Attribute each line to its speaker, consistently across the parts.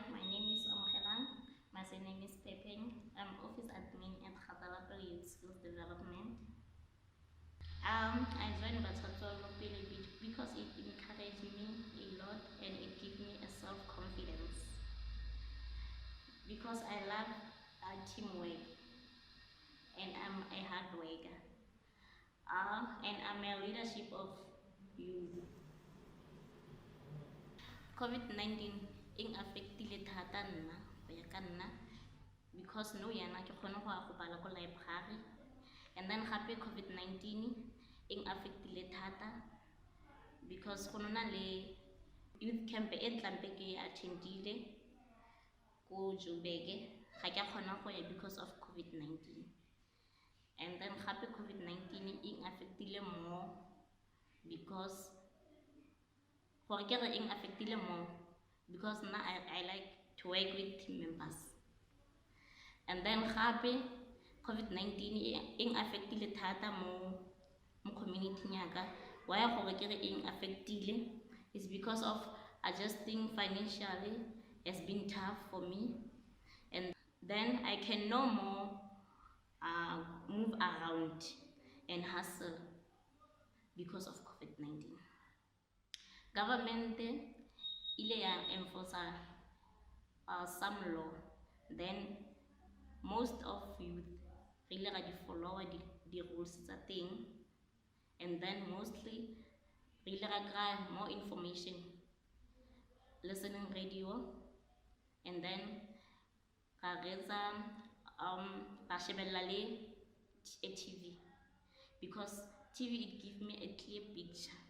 Speaker 1: my name is Omhelang. My surname is Pepeng. I'm office admin at Tswelopele Youth Skills Development. I joined Bacha Tswelopele because it encouraged me a lot and it gave me a self-confidence. Because I love teamwork and I'm a hard worker. And I'm a leadership of youth. COVID-19 ing affectile thata nna go ya ka nna because no yana ke kgone go bala ko library, and then gape COVID-19 ing affectile thata because go nona le youth camp e ntlampe ke attendile ko Joburg ga ke kgona go ya because of COVID-19. And then gape COVID-19 ing affectile more because for ke ing affectile more because now I like to work with team members. And then gape COVID-19 ing affectile thata mo community nyaka. Why gore ke ing affectile is because of adjusting financially has been tough for me, and then I can no more move around and hustle because of COVID-19. Government ile ya enforce some law, then most of youth really follow the rules tsa teng, and then mostly really get more information listening radio, and then ga retsa ba shebella le TV because TV it give me a clear picture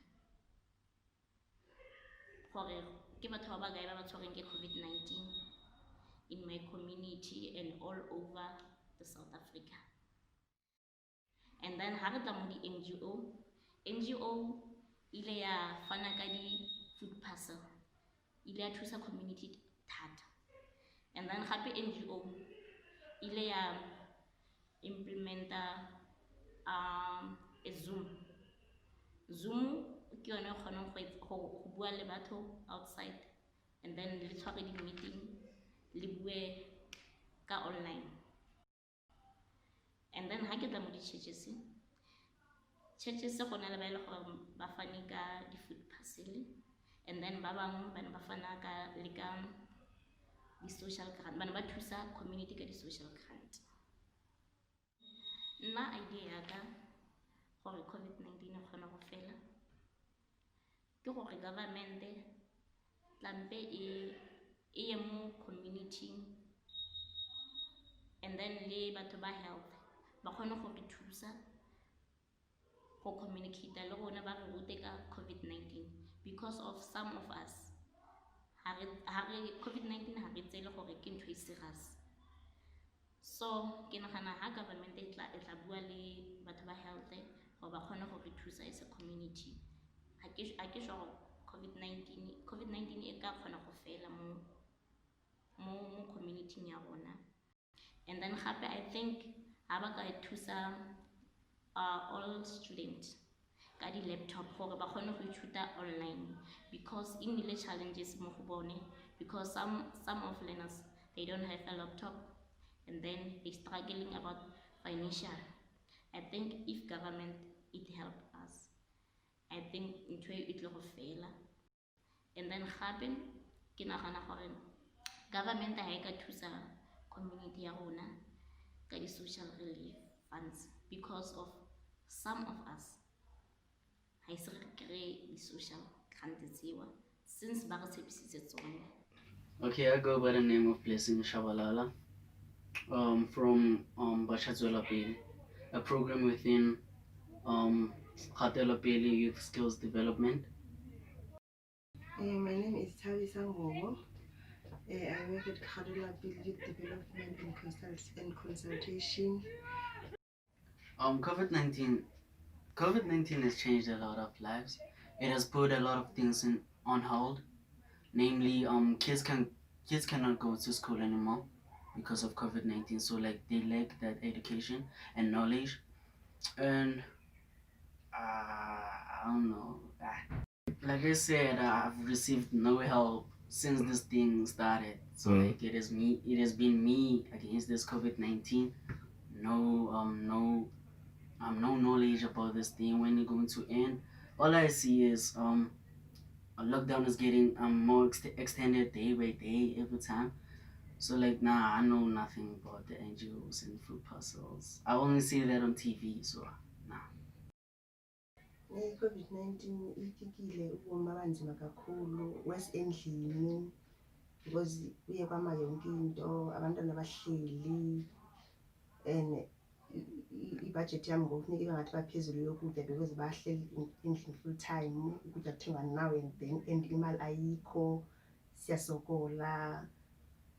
Speaker 1: for ke batho ba bakae ba ba tshwereng ke COVID-19 in my community and all over the South Africa. And then ha re tla mo di NGO ile ya fana ka di food parcel, ile ya thusa community thata. And then gape NGO ile ya implementa a Zoom ke yone e kgonang go bua le batho outside, and then le tshware di-meeting le bue ka online. And then ha ke tla mo di-churches go na le ba ile gore ba fane ka di-food parcel, and then ba bangwe ba ne ba fana ka le ka di-social grant, ba ne ba thusa community ka di-social grant. Nna idea ya ka gore COVID-19 e kgona go fela ke gore government tlampe e ye mo community, and then le batho ba health ba kgone go re thusa go communicate le rona ba re rute ka COVID-19, because of some of us COVID-19 ha re tsele gore ke ntho e serious. So ke nagana ha government e tla bua le batho ba health gore ba kgone go re thusa as a community, ha ke sure COVID-19 e ka kgona go fela mo community ya rona. And then gape I think ha ba ka thusa all students ka di laptop gore ba kgone go ithuta online, because in the challenges mo go bone, because some of learners they don't have a laptop, and then they struggling about financial. I think if government it help us, I think ntho e tlo go fela. And then gape ke nagana gore government ha e ka thusa community ya rona ka di social relief funds, because of some of us ha se re kry di social grant tsewa since ba re tshepisitse tsone.
Speaker 2: Okay, I go by the name of Blessing Shabalala, from Bacha Tswelopele, a program within Tswelopele Youth Skills Development.
Speaker 3: My name is Ngobo. I work at Tswelopele Youth Development and Consultation.
Speaker 2: COVID-19 has changed a lot of lives. It has put a lot of things on hold. Namely, kids cannot go to school anymore because of COVID-19. So like they lack that education and knowledge, and I don't know. Like I said, I've received no help since this thing started. So like it has been me against this COVID-19. No knowledge about this thing when it's going to end. All I see is a lockdown is getting more extended day by day every time. So like nah, I know nothing about the NGOs and food parcels. I only see that on TV. So nah.
Speaker 3: I-COVID-19 ifikile ubomi abanzima kakhulu endlini because kuye kwama yonke into, abantwana bahleli and ibhajethi yami ngokufuneka ibe ngathi baphezulu yokutya because bahleli endlini full time, ukutya kuthengwa now and then and imali ayikho, siyasokola.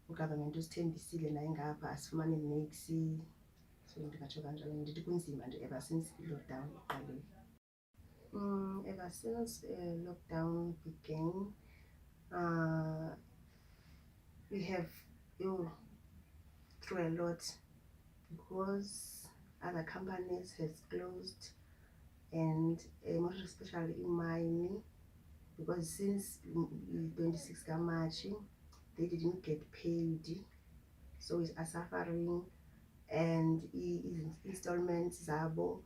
Speaker 3: Ugovernment usithembisile naye ngapha asifumane nix, so ndingatsho kanjalo, ndithi kunzima nje ever since i-lockdown iqalile. Ever since lockdown began, we have through a lot because other companies has closed, and most especially in mine, because since 26 March they didn't get paid, so we are suffering, and installments zabo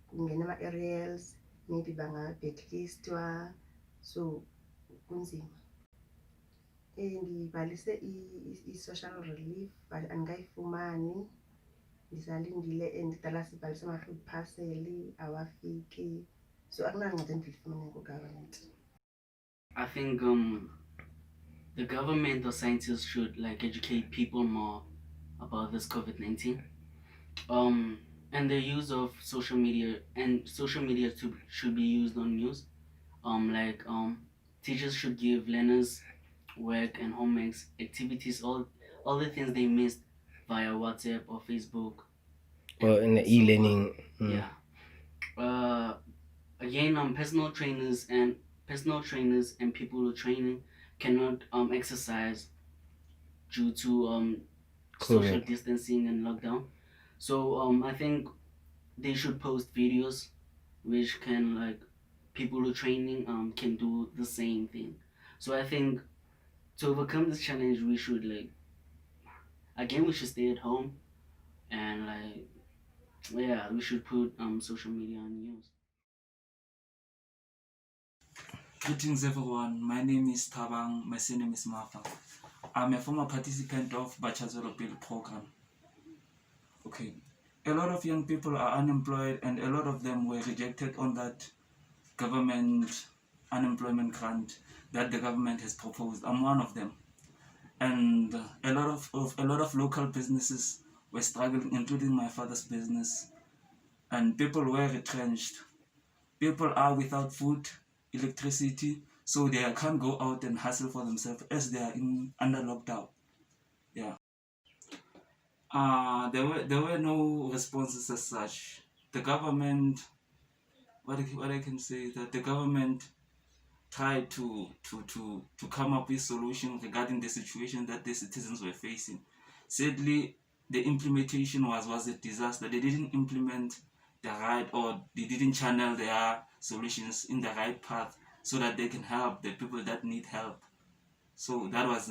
Speaker 3: kungena ama-aerials maybe banga-blacklistwa, so kunzima. Ngibhalise i-social relief but angikayifumani, ndisalindile, and dala sibhalise ama-food parcel awafiki, so akunancedo endilifumane ku-government.
Speaker 2: I think the government or scientists should like educate people more about this COVID-19. And the use of social media, and social media should be used on news. Teachers should give learners work and homework activities, all the things they missed via WhatsApp or Facebook.
Speaker 4: Or in the e-learning.
Speaker 2: Yeah. Again, personal trainers and people who are training cannot exercise due to social distancing and lockdown. So I think they should post videos which can like people who are training can do the same thing. So I think to overcome this challenge we should we should stay at home, and we should put social media on news.
Speaker 5: Greetings everyone, my name is Tabang, my surname is Mafa. I'm a former participant of Bacha Tswelopele program. Okay, a lot of young people are unemployed, and a lot of them were rejected on that government unemployment grant that the government has proposed. I'm one of them, and a lot of local businesses were struggling, including my father's business, and people were retrenched. People are without food, electricity, so they can't go out and hustle for themselves as they are under lockdown. Yeah. There were no responses as such. The government, what I can say is that the government tried to come up with solutions regarding the situation that the citizens were facing. Sadly, the implementation was a disaster. They didn't implement the right, or they didn't channel their solutions in the right path so that they can help the people that need help. So that was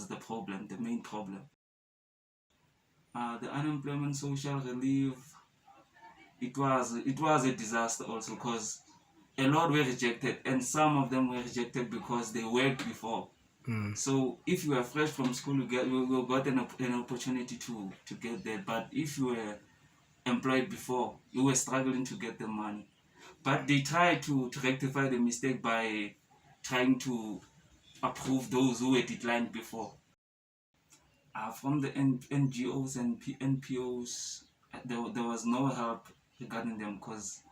Speaker 5: the problem, the main problem. The unemployment social relief, it was a disaster also, because a lot were rejected, and some of them were rejected because they worked before. So if you are fresh from school, you got an opportunity to get that. But if you were employed before, you were struggling to get the money. But they tried to rectify the mistake by trying to approve those who were declined before. From the NGOs and NPOs, there was no help regarding them, because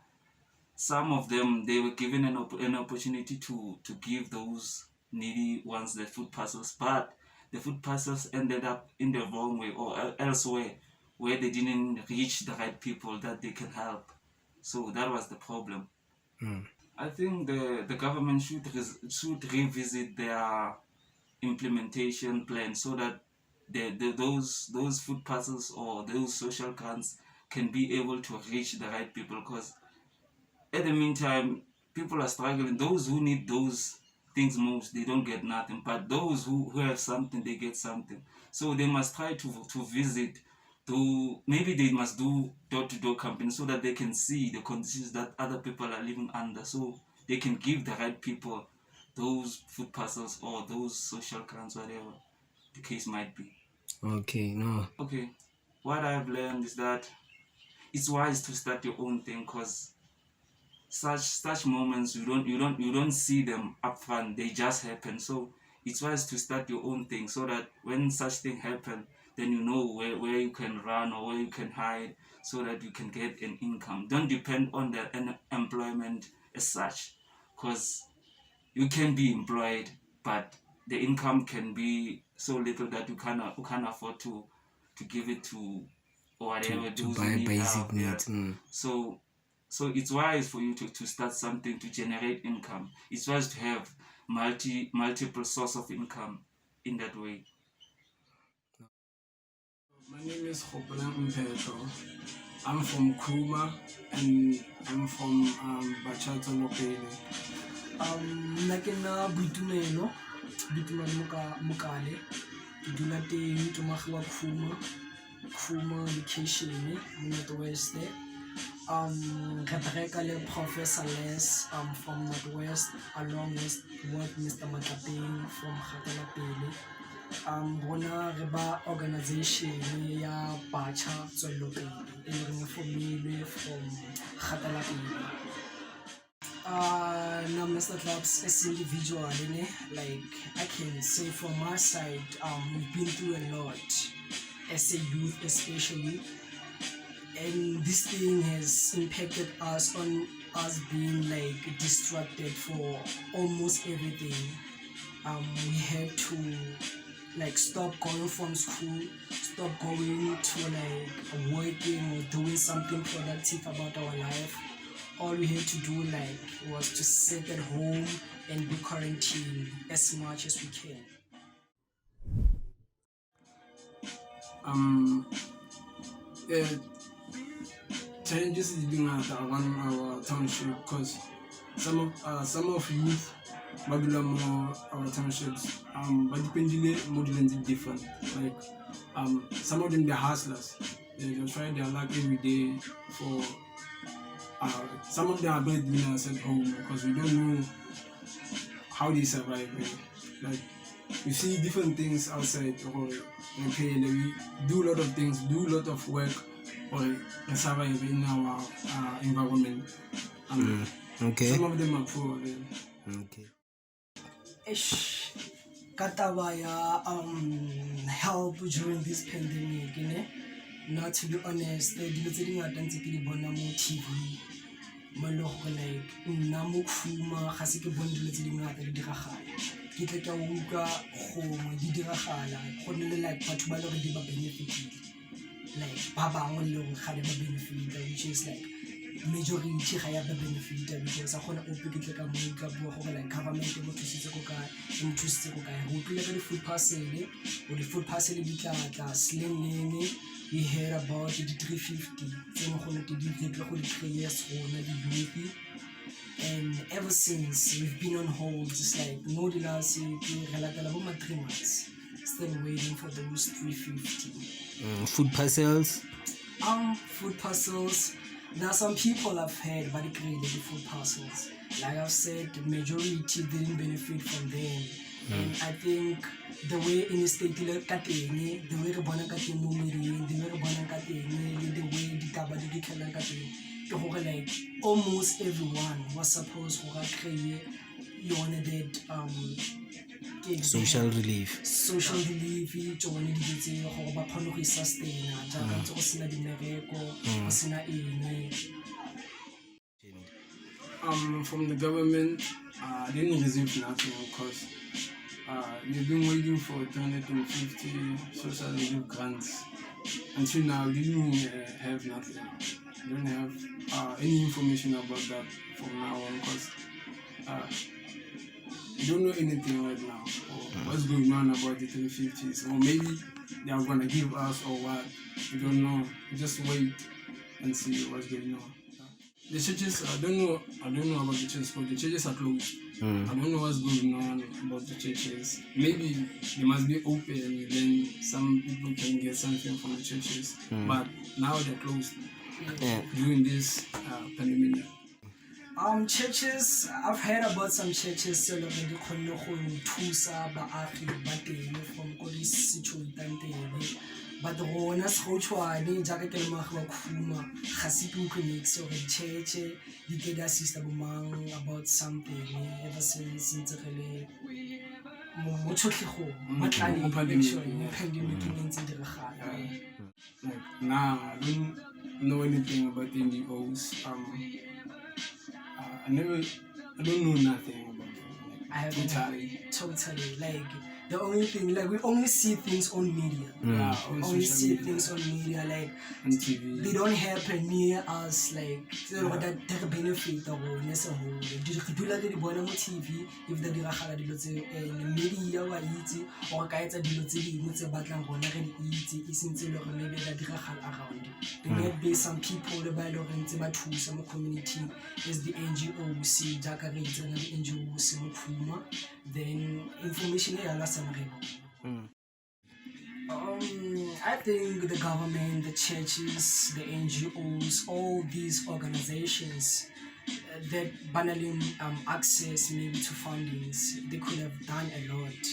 Speaker 5: some of them, they were given an opportunity to give those needy ones the food parcels, but the food parcels ended up in the wrong way or elsewhere, where they didn't reach the right people that they can help. So that was the problem. I think the government should revisit their implementation plan so that those food parcels or those social grants can be able to reach the right people, because at the meantime people are struggling. Those who need those things most, they don't get nothing. But those who have something, they get something. So they must try to visit, maybe they must do door-to-door campaign so that they can see the conditions that other people are living under, so they can give the right people those food parcels or those social grants, whatever the case might be.
Speaker 4: Okay, no.
Speaker 5: Okay, what I've learned is that it's wise to start your own thing, because such moments you don't see them up front, they just happen. So it's wise to start your own thing so that when such thing happen, then you know where you can run or where you can hide so that you can get an income. Don't depend on the employment as such, because you can be employed, but the income can be so little that you can't afford to give it to or whatever
Speaker 4: To
Speaker 5: those
Speaker 4: buy
Speaker 5: who need
Speaker 4: basic
Speaker 5: help, yeah.
Speaker 4: needs.
Speaker 5: So it's wise for you to start something to generate income. It's wise to have multiple source of income in that way.
Speaker 6: My name is Tswelopele. I'm from Kuma and I'm from Bacha, Tswelopele. Nakena Bitumelo Mukale, Dunate Tumakhwa Kuma location, Northwest. Katakale Professor Les from Northwest, along with Mr. Matapeng from Tswelopele. Bona reba organization ya Bacha Tswelopele formule from Tswelopele. Now Mr. Clubs as individual, like I can say from my side, we've been through a lot as a youth especially, and this thing has impacted us on us being like distracted for almost everything. We had to like stop going from school, stop going to like working or doing something productive about our life. All we had to do like was to sit at home and be quarantined as much as we can. Yeah, challenges is being at our township because some of youth Babylon our townships but depending modeling different. Like some of them they're hustlers. They try their luck every day for some of them are breadwinners at home because we don't know how they survive. Like you see different things outside or okay, we do a lot of things, do a lot of work or survive in our environment.
Speaker 4: Okay.
Speaker 6: Some of them are poor.
Speaker 4: Okay.
Speaker 6: Katawaya help during this pandemic, not to be honest, the delivery identity bona mo TV. Maloko like namukuma hasike bon delivery ngata di diragala. Ke tle ka uka go di diragala go le like batho ba le re di ba benefit like ba bangwe le go ga di ba benefit, which is like majority ga ya ba benefit because a gona ope ke tle ka mo ka bua go like government mo thusitse go ka thusitse go ka go tlile ka di food parcel o di food parcel di tla slinging. We heard about the 350 and ever since we've been on hold, just like no delay, 3 months still waiting for those 350
Speaker 4: food parcels.
Speaker 6: Food parcels. Now some people have heard but it created the food parcels. Like I've said, the majority didn't benefit from them. And I think the way in the state the way the bona kateng mo mereng, the way the bona kateng, the way the taba di khelang kateng, like almost everyone was supposed to create that
Speaker 4: Social relief.
Speaker 6: Social relief, tsone di tse go ba khone go sustain ja go sena di mereko go sena eng. From the government, didn't receive nothing because they've been waiting for 250 social relief grants. Until now, they didn't have nothing. They don't have any information about that from now on because we don't know anything right now or what's going on about the 350s. Or maybe they are going to give us or what. We don't know. Just wait and see what's going on.
Speaker 7: The churches, I don't know about the churches, but the churches are closed. I don't know what's going on about the churches. Maybe they must be open, then some people can get something from the churches. But now they're closed during this pandemic.
Speaker 6: Churches, I've heard about some churches so like they kgonne go thusa baagi ba teng from ko di situatang teng, but rona segotshwane jaaka ke le moagi wa khuma ga se ke utlwe niks gore church di ke di assista bomang about something ever since ntse re le mo tshotlegong mo tlaleng mo pandemic e ntse di regala.
Speaker 7: Like now, I don't know anything about NGOs. I don't know nothing about them.
Speaker 6: I haven't totally like the only thing like we only see things on media.
Speaker 7: On
Speaker 6: Only
Speaker 7: social
Speaker 6: see
Speaker 7: media,
Speaker 6: things on media like
Speaker 7: on TV.
Speaker 6: they don't happen near us like that they benefit of as a whole. Do like the bona mo TV if the diragala dilo tse media wa itse or ka etsa dilo tse dingwe tse batlang gona re di itse e sentse le gore maybe da diragala around. There may be some people le ba ile gore ntse ba thusa mo community as the NGOs jaaka re itse na di NGOs mo Khuma, then information e ya la I think the government, the churches, the NGOs, all these organizations that banning access maybe to fundings, they could have done a lot.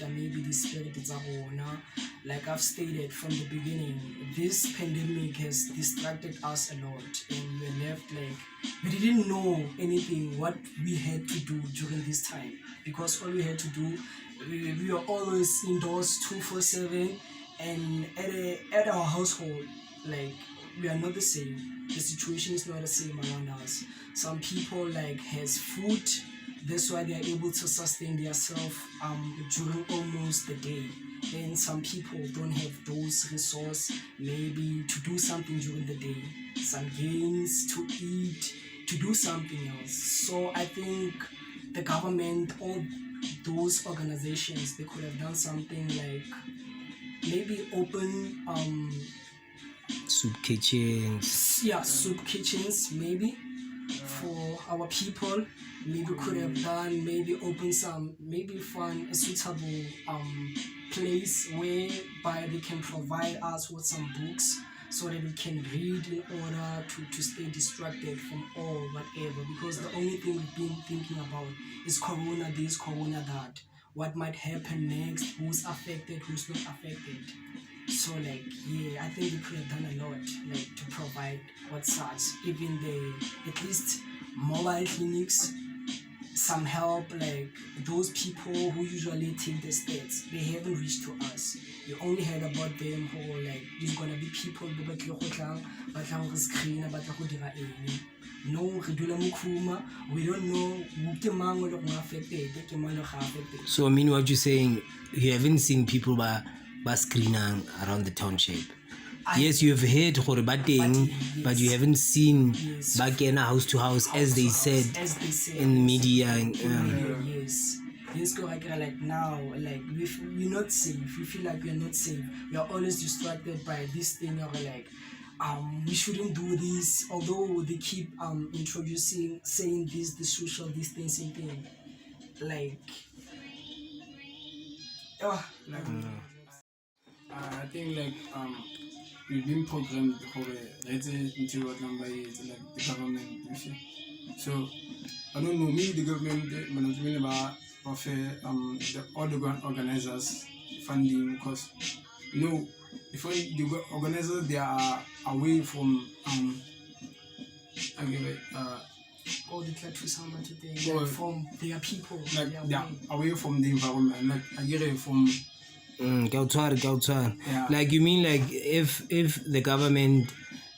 Speaker 6: Maybe the spirit is like I've stated from the beginning, this pandemic has distracted us a lot and we're left like we didn't know anything what we had to do during this time, because all we had to do, we were always indoors 24/7, and at our household like we are not the same. The situation is not the same around us. Some people like has food, that's why they are able to sustain themselves during almost the day. Then some people don't have those resources maybe to do something during the day, some games to eat, to do something else. So I think the government, all those organizations, they could have done something like maybe open
Speaker 4: Soup kitchens.
Speaker 6: soup kitchens maybe for our people. Maybe could have done, maybe open some, maybe find a suitable place whereby they can provide us with some books so that we can read in order to stay distracted from all whatever, because the only thing we've been thinking about is corona this, corona that, what might happen next, who's affected, who's not affected. So like I think we could have done a lot like to provide what such, even at least mobile clinics, some help, like those people who usually take the steps, they haven't reached to us. We only heard about them who like there's gonna be people who batlang screen batla go dira eng. No, re dula mo Khuma, we don't know who ke mang le go affected ke mang le ga affected.
Speaker 4: So I mean what you're saying, you haven't seen people ba screening around the township. Yes, you have heard gore ba teng, but you haven't seen ba kena house to house as they said in the media.
Speaker 6: Yes, correct. Like now, like we're not safe. We feel like we're not safe. We are always distracted by this thing, or like we shouldn't do this. Although they keep saying this, the social distancing thing, like
Speaker 7: I think like we've been programmed for into what number is like the government, you see. So I don't know, maybe the government management about all the organizers funding, because before the organizers they are away from
Speaker 6: all the like from their people,
Speaker 7: like they are away from the environment, like I get it from
Speaker 4: Like you mean like if the government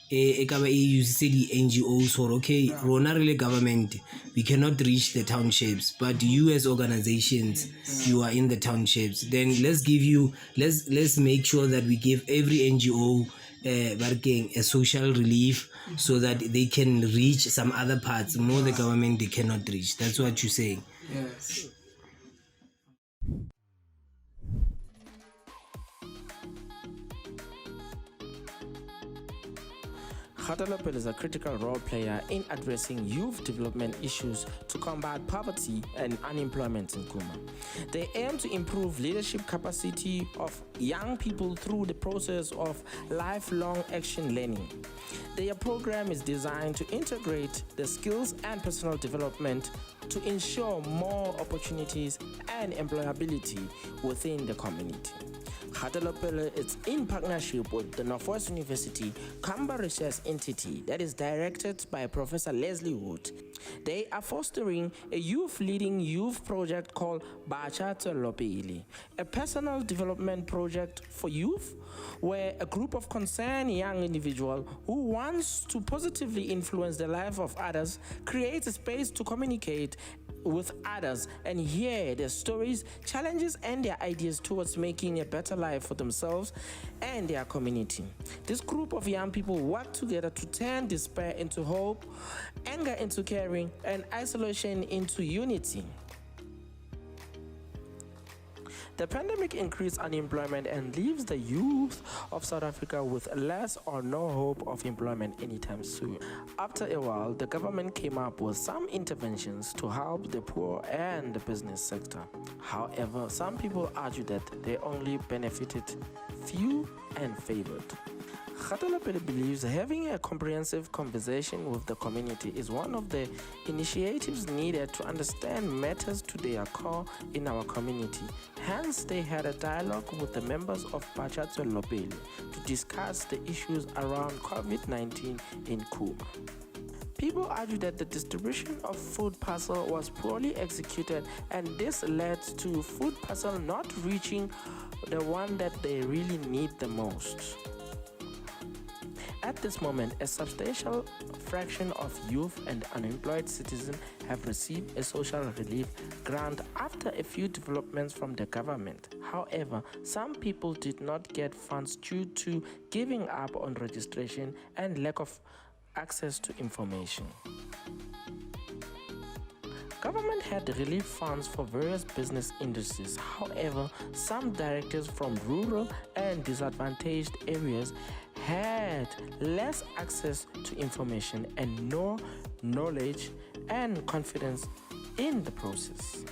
Speaker 4: you say the NGOs or okay, rona really government, we cannot reach the townships, but you as organizations, you are in the townships, then let's make sure that we give every NGO a social relief so that they can reach some other parts more the government they cannot reach. That's what you're saying.
Speaker 7: yes.
Speaker 8: Tswelopele is a critical role player in addressing youth development issues to combat poverty and unemployment in Kuma. They aim to improve leadership capacity of young people through the process of lifelong action learning. Their program is designed to integrate the skills and personal development to ensure more opportunities and employability within the community. Tswelopele is in partnership with the Noordwes-Universiteit Kamba Research Entity that is directed by Professor Leslie Wood. They are fostering a youth-leading youth project called Bacha Tswelopele, a personal development project for youth where a group of concerned young individuals who wants to positively influence the life of others creates a space to communicate with others and hear their stories, challenges, and their ideas towards making a better life for themselves and their community. This group of young people work together to turn despair into hope, anger into caring, and isolation into unity. The pandemic increased unemployment and leaves the youth of South Africa with less or no hope of employment anytime soon. After a while, the government came up with some interventions to help the poor and the business sector. However, some people argue that they only benefited few and favored. Tswelopele believes having a comprehensive conversation with the community is one of the initiatives needed to understand matters to their core in our community. Hence, they had a dialogue with the members of Bacha Tswelopele to discuss the issues around COVID-19 in Kuma. People argue that the distribution of food parcel was poorly executed, and this led to food parcel not reaching the one that they really need the most. At this moment, a substantial fraction of youth and unemployed citizens have received a social relief grant after a few developments from the government. However, some people did not get funds due to giving up on registration and lack of access to information. Government had relief funds for various business industries. However, some directors from rural and disadvantaged areas had less access to information and no knowledge and confidence in the process.